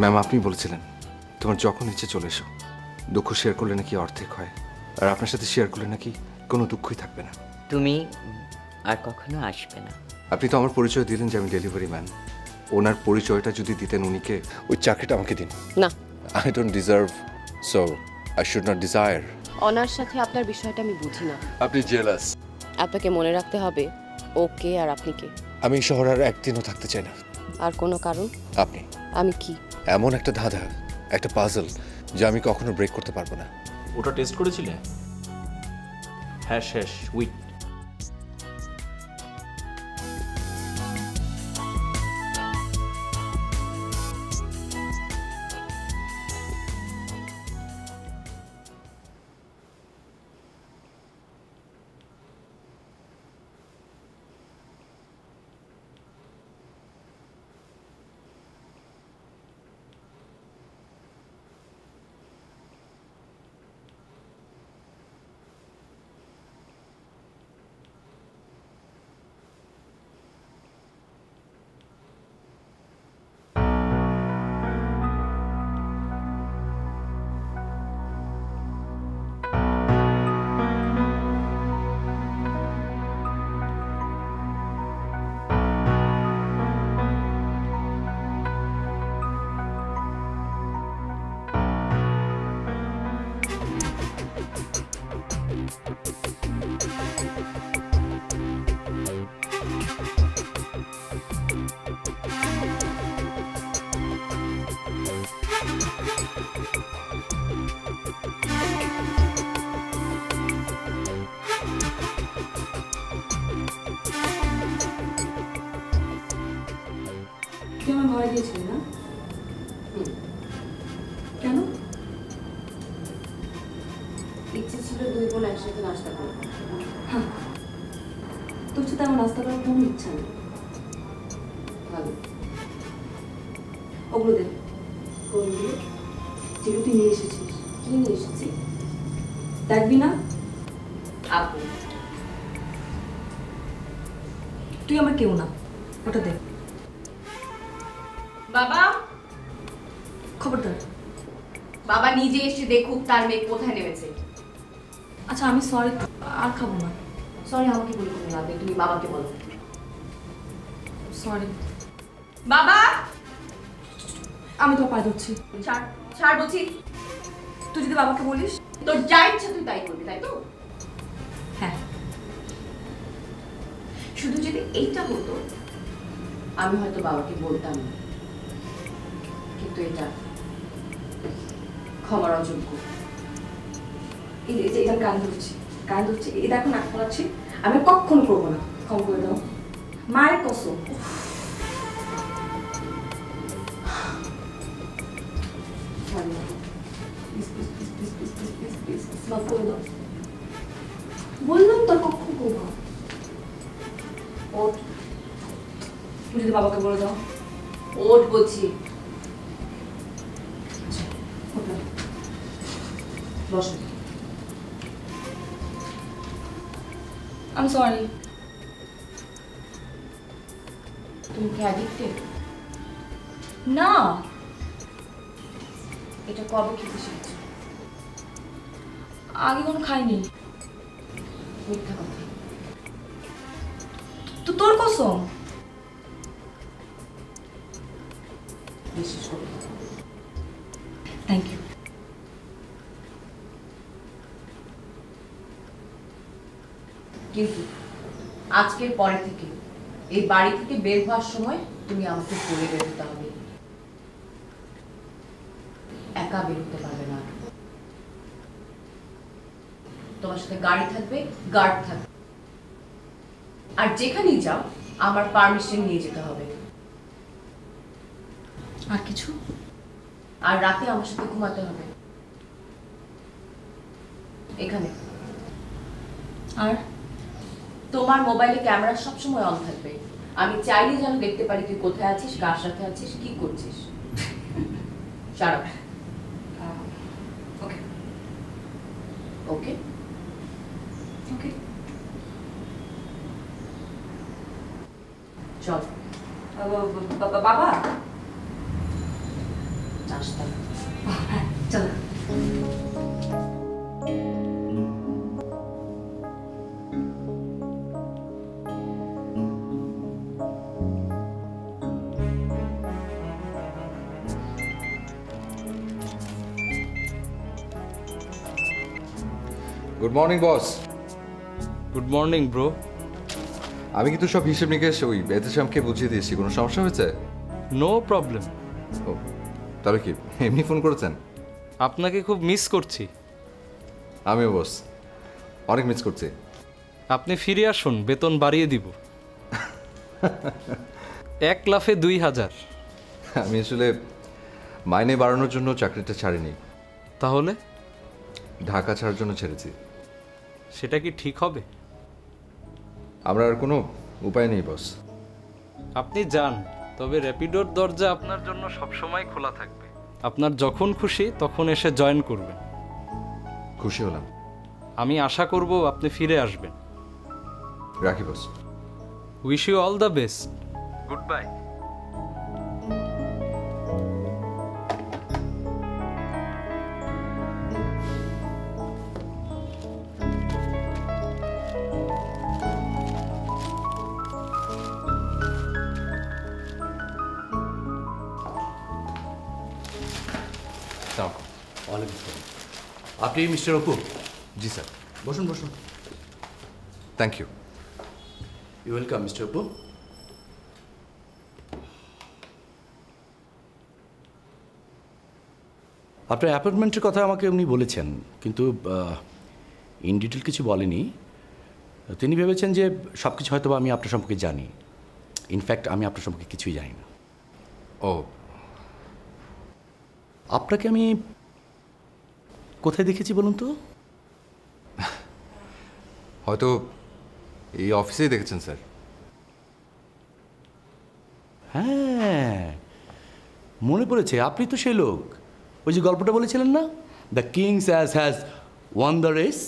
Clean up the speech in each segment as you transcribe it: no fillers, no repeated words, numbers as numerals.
Ma'am আপনি বলেছিলেন তোমার যখন ইচ্ছে চলে এসো। দুঃখ শেয়ার করলে নাকি অর্ধেক হয়, আর আপনার সাথে শেয়ার করলে নাকি কোনো দুঃখই থাকবে না। তুমি আর কখনো আসবে না। আপনি তো আমার পরিচয় দিলেন যে আমি ডেলিভারি ম্যান। ওনার পরিচয়টা যদি দিতেন উনিকে, ওই চাকরিটা আমাকে দিন। না, I don't deserve, so I should not desire. Honour সাথে আপনার বিষয়টা আমি বুঝি না। আপনি জেলাস। আপনাকে মনে রাখতে হবে ওকে আর আপনি কে। আমি এই শহরে আর একদিনও থাকতে চাই না। আর কোনো কারণ? আপনি। আমি কি? এমন একটা ধাঁধা, একটা পাজল যা আমি কখনো ব্রেক করতে পারবো না। ওটা টেস্ট করেছিলে? হ্যাঁ শেষ উইক। তুই আমার ভয় দিয়েছিলি না? কেন? ইচ্ছে ছিল দুই বোন একসাথে নাস্তা করবো। তোর সাথে আমার নাস্তা করার কোনো ইচ্ছা নেই। ভালো, ওগুলো দে, কোনগুলো যেগুলো তুই নিয়ে এসেছিস। কি নিয়ে এসেছি? দেখবি না? আপু, তুই আমার কেউ না, ওটা দে। বাবা, খবরদার। বাবা নিজে এসে দেখুক তার মেয়ে কোথায় নেমেছে। আচ্ছা আমি সরি, আর খাবো না। সরি আমাকে বলে কোনো লাভ নেই, তুমি বাবাকে বলো। সরি বাবা, আমি তোর পায়ে ধরছি। ছাড় ছাড় বলছি। তুই যদি বাবাকে বলিস, তোর যা ইচ্ছা তুই তাই করবি, তাই তো? হ্যাঁ। শুধু যদি এইটা হতো আমি হয়তো বাবাকে বলতাম না, কিন্তু এটা ক্ষমার অযোগ্য। এই যে এটা গান ধরছি, গান ধরছি, এই দেখো নাক পড়াচ্ছি, আমি কখনো করবো না। ক্ষমা করে দাও, মায়ের কসম। বললাম তোর কখন করবো। ওঠ, তুমি যদি বাবাকে বলে দাও। ওঠ বলছি। বসো। আমি সরি। তুমি কি অ্যাডিক্টেড? না, এটা কবে খেতে শিখছো? আগে কোনো খাইনি। মিথ্যা কথা। তো তোর কসম। বিশ্বাস করো। Thank you. কিন্তু আজকের পরে থেকে এই বাড়ি থেকে বের হওয়ার সময় তুমি আমাকে বলে বের হতে হবে। একা বের হতে পারবে না। তোমার সাথে গাড়ি থাকবে, গার্ড থাকবে, আর যেখানেই যাও আমার পারমিশন নিয়ে যেতে হবে। আর কিছু? আর রাতে আমার সাথে ঘুমাতে হবে এখানে। আর তোমার মোবাইলে ক্যামেরা সবসময় অন থাকবে। আমি চাইলে যেন দেখতে পারি তুই কোথায় আছিস, কার সাথে আছিস, কি করছিস। সারা ওকে ওকে ওকে চল। বাবা, আসতাম। হ্যাঁ চলো। Good morning boss. Good morning bro. আমি কিন্তু সব হিসেব নিকেশ ওই এতেশামকে বুঝিয়ে দিয়েছি। কোনো সমস্যা হয়েছে? No problem. ও তাহলে কি এমনি ফোন করেছেন? আপনাকে খুব মিস করছি। আমিও বস, অনেক মিস করছি। আপনি ফিরে আসুন, বেতন বাড়িয়ে দিব। 1 লাফে 2000। আমি আসলে মাইনে বাড়ানোর জন্য চাকরিটা ছাড়িনি, তাহলে ঢাকা ছাড়ার জন্য ছেড়েছি। সেটা কি ঠিক হবে? আমরা আর কোনো উপায় নেই বস। আপনি যান, তবে র্যাপিডোর দরজা আপনার জন্য সবসময় খোলা থাকবে। আপনার যখন খুশি তখন এসে জয়েন করবেন। খুশি হলাম। আমি আশা করব আপনি ফিরে আসবেন। রাখি boss. Wish you all the best. Good bye. ওয়ালাইকুম আসসালাম। আপনি মিস্টার অপু? জি স্যার। বসুন বসুন। Thank you. You welcome mister Apu. আপনার অ্যাপয়েন্টমেন্টের কথা আমাকে উনি বলেছেন, কিন্তু ইন ডিটেল কিছু বলেনি। তিনি ভেবেছেন যে সব কিছু হয়তো আমি আপনার সম্পর্কে জানি। ইনফ্যাক্ট আমি আপনার সম্পর্কে কিছুই জানি না। ও, আপনাকে আমি কোথায় দেখেছি বলুন তো? হয়তো এই অফিসেই দেখেছেন স্যার। হ্যাঁ, মনে পড়েছে, আপনি তো সেই লোক, ওই যে গল্পটা বলেছিলেন না, the kings has won the race.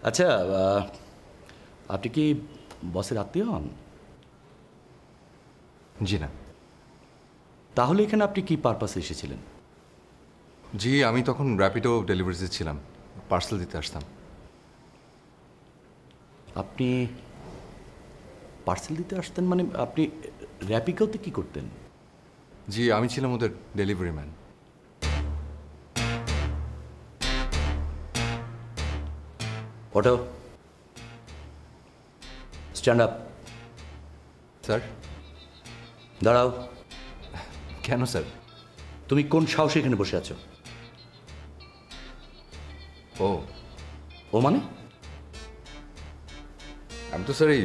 আচ্ছা, আপনি কি বসের আত্মীয় হন? জি না। তাহলে এখানে আপনি কি পারপাসে এসেছিলেন? জি, আমি তখন র্যাপিডো ডেলিভারিতে ছিলাম, পার্সেল দিতে আসতাম। আপনি পার্সেল দিতে আসতেন মানে আপনি র্যাপিডোতে কি করতেন? জি, আমি ছিলাম ওদের delivery man. Auto, stand up. Sir? দাঁড়াও। কেন স্যার? তুমি কোন সাহসে এখানে বসে আছো? ও, ও মানে? আমি তো স্যার এই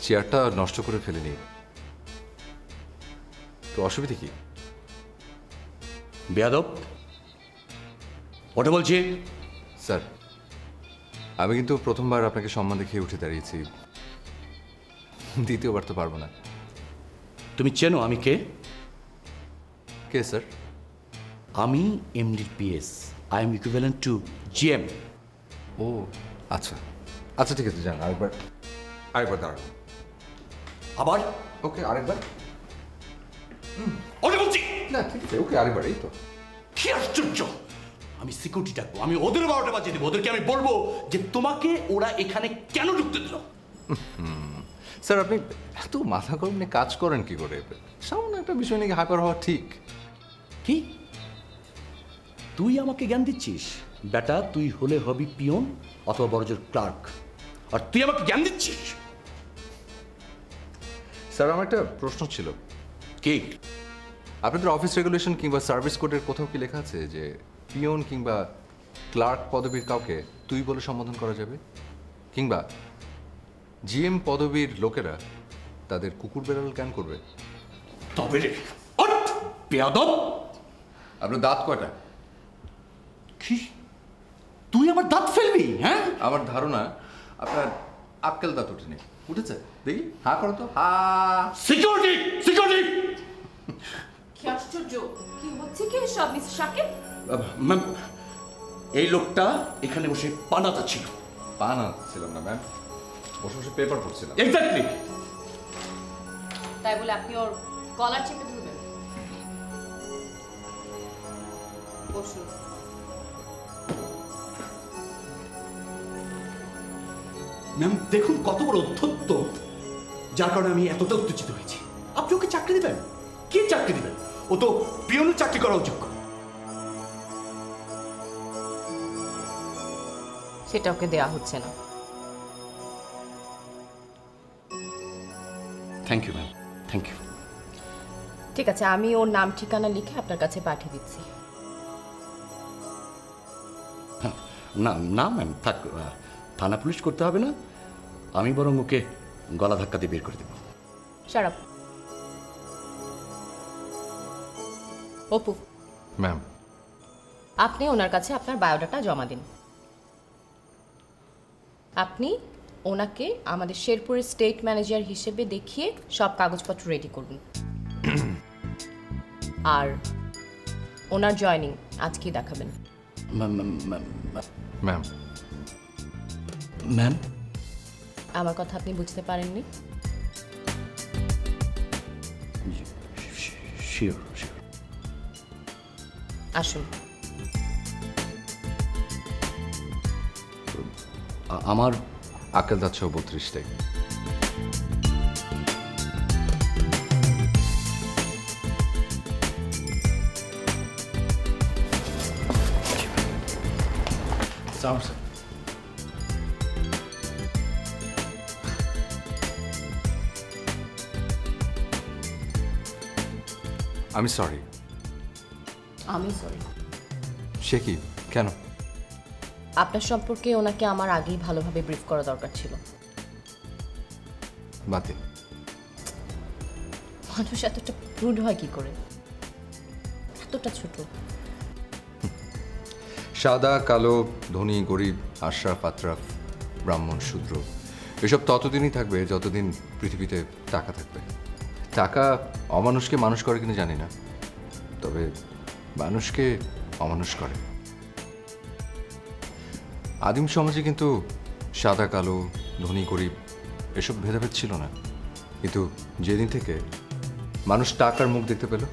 চেয়ারটা নষ্ট করে ফেলিনি, তো অসুবিধা কি? বেয়াদব, ওটা বলছি। স্যার, আমি কিন্তু প্রথমবার আপনাকে সম্মান দেখিয়ে উঠে দাঁড়িয়েছি, দ্বিতীয়বার তো পারবো না। তুমি চেনো আমি কে? কে স্যার? আমি MD PS, I am equivalent to GM. ও আচ্ছা আচ্ছা, ঠিক আছে, যান আরেকবার দাঁড়ান। আবার ওকে, আরেকবার। ওটা বলছি না ঠিক আছে, ওকে আরেকবার। এই তো। কি আশ্চর্য! আমি সিকিউরিটি ডাকবো, আমি ওদের 12টা বাজিয়ে দেবো। ওদেরকে আমি বলবো যে তোমাকে ওরা এখানে কেন ঢুকতে দিল। স্যার, আপনি এত মাথা গরম নিয়ে কাজ করেন কি করে? সামান্য একটা বিষয় নিয়ে হাইপার হওয়া ঠিক? কি তুই আমাকে জ্ঞান দিচ্ছিস? বেটা, তুই হলে হবি পিয়ন অথবা বড়জোর ক্লার্ক, আর তুই আমাকে জ্ঞান দিচ্ছিস? স্যার, আমার একটা প্রশ্ন ছিল। কি? আপনাদের অফিস রেগুলেশন কিংবা সার্ভিস কোডের কোথাও কি লেখা আছে যে পিয়ন কিংবা ক্লার্ক পদবীর কাউকে তুই বলে সম্বোধন করা যাবে, কিংবা জিএম পদবীর লোকেরা তাদের কুকুর বেড়াল কেন করবে? তবে রে বেয়াদব! আপনার দাঁত কয়টা? কি তুই আমার দাঁত ফেলবি? হ্যাঁ, আমার ধারণা আপনার আক্কেল দাঁত ওঠেনি। উঠেছে? দেখি, হা করো তো, হা। Security, security! কি আশ্চর্য! কি হচ্ছে কি সব মিস্টার শাকিব? ম্যাম, এই লোকটা এখানে বসে পানাতা ছিল। পান ছিলাম না ম্যাম, বসে বসে পেপার পড়ছিলাম। এক্স্যাক্টলি। তাই বলে আপনি ওর কলার চেপে ধরবেন? বসুন। ম্যাম দেখুন কত বড় অধ্যত্ত, যার কারণে আমি এতটা উত্তেজিত হয়েছি। আপনি ওকে চাকরি দিবেন? কি চাকরি দিবেন? ও তো পিয়নের চাকরি করা যোগ্য। সেটা ওকে দেওয়া হচ্ছে না। Thank you ma'am, thank you. ঠিক আছে, আমি ওর নাম ঠিকানা লিখে আপনার কাছে পাঠিয়ে দিচ্ছি। না না ম্যাম, থাক, থানা পুলিশ করতে হবে না। আমি বরং ওকে গলা ধাক্কা দিয়ে বের করে দেব। শারাপ। অপু, ম্যাম, আপনি ওনার কাছে আপনার বায়োডাটা জমা দিন। আপনি ওনাকে আমাদের শেরপুরের স্টেট ম্যানেজার হিসেবে দেখিয়ে সব কাগজপত্র রেডি করুন। আর ওনার জয়েনিং আজকেই দেখাবেন। ম্যাম, ম্যাম আমার কথা আপনি বুঝতে পারেননি? Sure sure. আসুন। আমার আক্কেল যাচ্ছে 32টায়। আমি সরি। আমি সরি। সে কি? কেন? আপনার সম্পর্কে ওনাকে আমার আগেই ভালোভাবে ব্রিফ করা দরকার ছিল। বাতিল। মানুষ এতটা রুড হয় কি করে? এতটা ছোট। সাদা কালো, ধনী গরিব, আশরাফ আতরাফ, ব্রাহ্মণ শূদ্র, এসব ততদিনই থাকবে যতদিন পৃথিবীতে টাকা থাকবে। টাকা অমানুষকে মানুষ করে কিনা জানি না, তবে মানুষকে অমানুষ করে। আদিম সমাজে কিন্তু সাদা কালো, ধনী গরিব এসব ভেদাভেদ ছিল না। কিন্তু যেদিন থেকে মানুষ টাকার মুখ দেখতে পেল,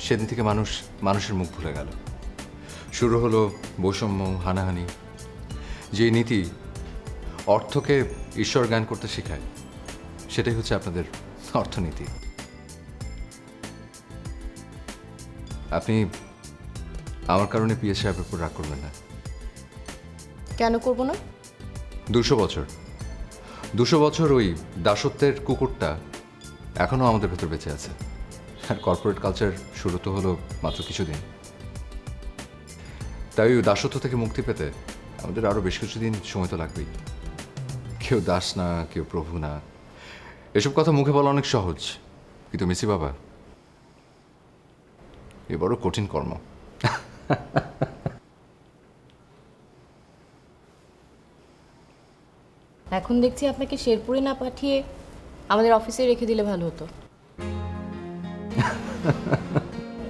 সেদিন থেকে মানুষ মানুষের মুখ ভুলে গেল। শুরু হলো বৈষম্য, হানাহানি। যে নীতি অর্থকে ঈশ্বর জ্ঞান করতে শেখায়, সেটাই হচ্ছে আপনাদের অর্থনীতি। আপনি আমার কারণে পিএস সাহেবের উপর রাগ করবেন না। কেন করব না? 200 বছর ওই দাসত্বের কুকুরটা এখনো আমাদের ভেতর বেঁচে আছে। আর কর্পোরেট কালচার শুরু তো হলো মাত্র কিছুদিন। তাই ওই দাসত্ব থেকে মুক্তি পেতে আমাদের আরও বেশ কিছুদিন সময় তো লাগবেই। কেউ দাস না, কেউ প্রভু না, এসব কথা মুখে বলা অনেক সহজ, কিন্তু মিসি বাবা, এ বড় কঠিন কর্ম। এখন দেখছি আপনাকে শেরপুরে না পাঠিয়ে আমাদের অফিসে রেখে দিলে ভালো হতো।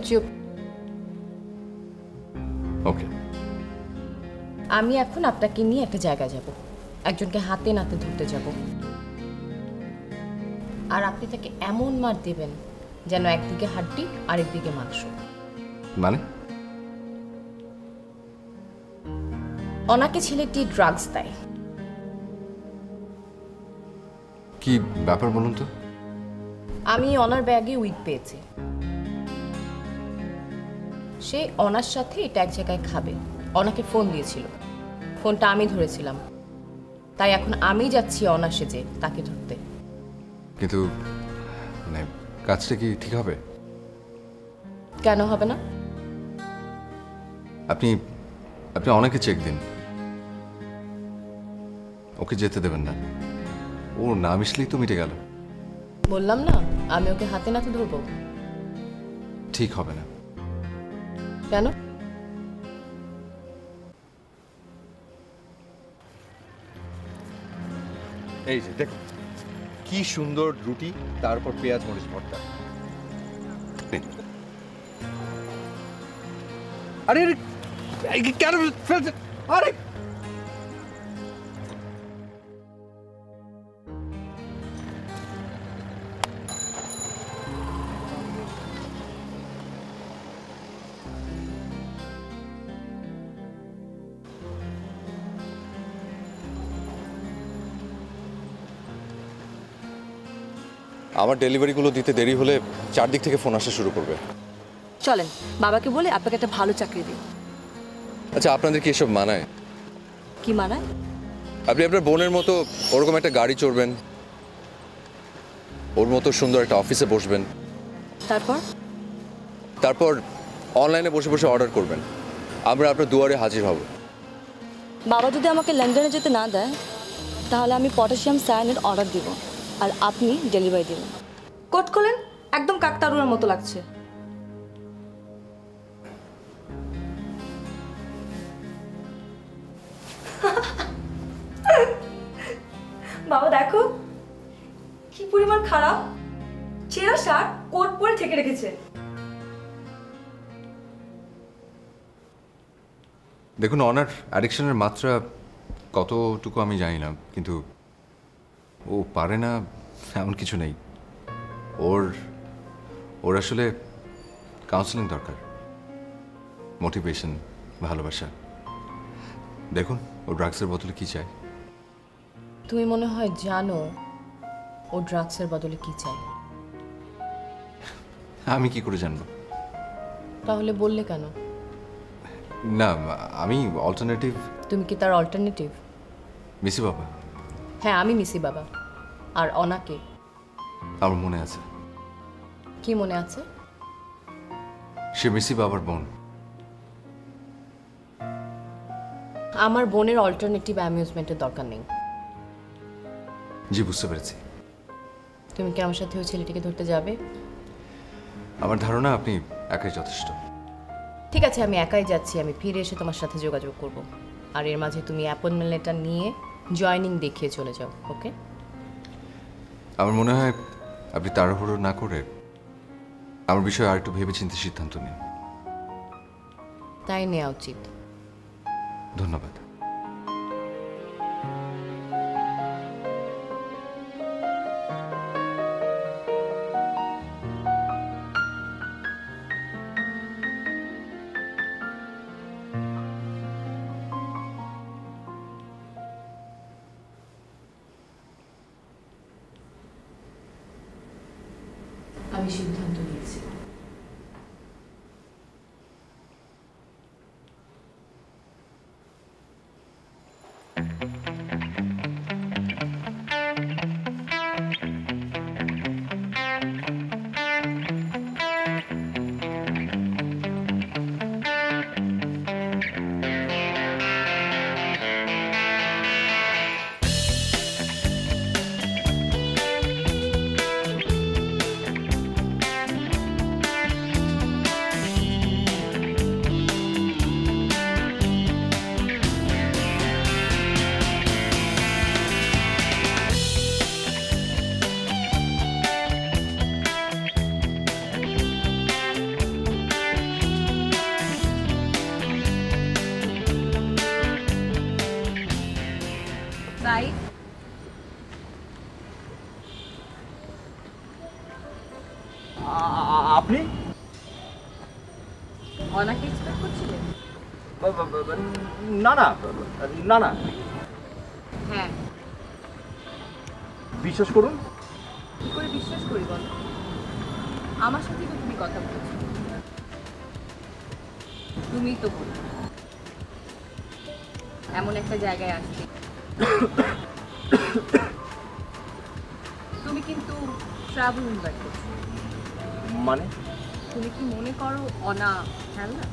চুপ। ওকে, আমি এখন আপনাকে নিয়ে একটা জায়গায় যাব, একজনকে হাতে নাতে ধরতে যাব, আর আপনি তাকে এমন মার দেবেন যেন একদিকে হাড্ডি আরেকদিকে মাংস। মানে? ওনাকে ছেলেটি ড্রাগস দেয়। কি ব্যাপার বলুন তো? আমি ওনার ব্যাগে উইড পেয়েছি। সে ওনার সাথে এটা এক জায়গায় খাবে। ওনাকে ফোন দিয়েছিল, ফোনটা আমি ধরেছিলাম। তাই এখন আমি যাচ্ছি ওনার সেজে তাকে ধরতে। কিন্তু মানে কাজটা কি ঠিক হবে? কেন হবে না? আপনি আপনি অনেকে চেক দিন, ওকে যেতে দেবেন না। ও না মিশলেই তো মিটে গেল। বললাম না আমি ওকে হাতে নাতে ধরবো। ঠিক হবে না। কেন? এই যে দেখো কি সুন্দর রুটি, তারপর পেঁয়াজ মরিচ ভর্তা। আরে কেন ফেলছে? আরে আমার ডেলিভারিগুলো দিতে দেরি হলে চারদিক থেকে ফোন আসা শুরু করবে। চলেন বাবাকে বলে আপনাকে একটা ভালো চাকরি দিই। আচ্ছা, আপনাদের কি এসব মানায়? কি মানায়? আপনি আপনার বোনের মতো ওরকম একটা গাড়ি চড়বেন, ওর মতো সুন্দর একটা অফিসে বসবেন, তারপর অনলাইনে বসে বসে অর্ডার করবেন, আমরা আপনার দুয়ারে হাজির হব। বাবা যদি আমাকে লন্ডনে যেতে না দেয় তাহলে আমি পটাশিয়াম সায়ানের অর্ডার দিব আর আপনি ডেলিভারি দিবেন। কোট খোলেন, একদম কাকতারুয়ার মতো লাগছে। বাবা দেখো কি পরিমাণ খারাপ, ছেঁড়া শার্ট কোট পরে থেকে রেখেছে। দেখুন, অনার অ্যাডিকশনের মাত্রা কতটুকু আমি জানি না, কিন্তু ও পারে না এমন কিছু নেই। ওর আসলে কাউন্সেলিং দরকার, মোটিভেশন, ভালোবাসা। দেখুন, ও ড্রাগসের বদলে কি চায়। তুমি মনে হয় জানো ও ড্রাগসের বদলে কি চায়। আমি কি করে জানবো? তাহলে বললে কেন? না, আমি অল্টারনেটিভ। তুমি কি তার অল্টারনেটিভ? মিসি বাবা। হ্যাঁ, আমি মিসি বাবা। আর অনাকে? আমার মনে আছে। কি মনে আছে? সে মিসি বাবার বোন। আমার বোনের অল্টারনেটিভ অ্যামিউজমেন্টের দরকার নেই। জি, বুঝতে পেরেছি। তুমি কি আমার সাথে ওই ছেলেটিকে ধরতে যাবে? আমার ধারণা আপনি একাই যথেষ্ট। ঠিক আছে, আমি একাই যাচ্ছি। আমি ফিরে এসে তোমার সাথে যোগাযোগ করব। আর এর মাঝে তুমি অ্যাপয়েন্টমেন্ট লেটার নিয়ে জয়েনিং দেখিয়ে চলে যাও। ওকে? আমার মনে হয় আপনি তাড়াহুড়ো না করে আমার বিষয়ে আর একটু ভেবেচিন্তে সিদ্ধান্ত নিন। তাই নেওয়া উচিত। ধন্যবাদ। আমি সিদ্ধান্ত নিয়েছি। বাই। আপনি অনাকে এক্সপেক্ট করছিলে? না না না না, হ্যাঁ। বিশ্বাস করুন। কি করে বিশ্বাস করি বলো? আমার সাথে তো তুমি কথা বলছো। তুমিই তো বলো এমন একটা জায়গায় আসতে। তুমি কিন্তু ট্রাভেল ইনভাইট করছো। মানে তুমি কি মনে করো অনা হ্যাঁ না?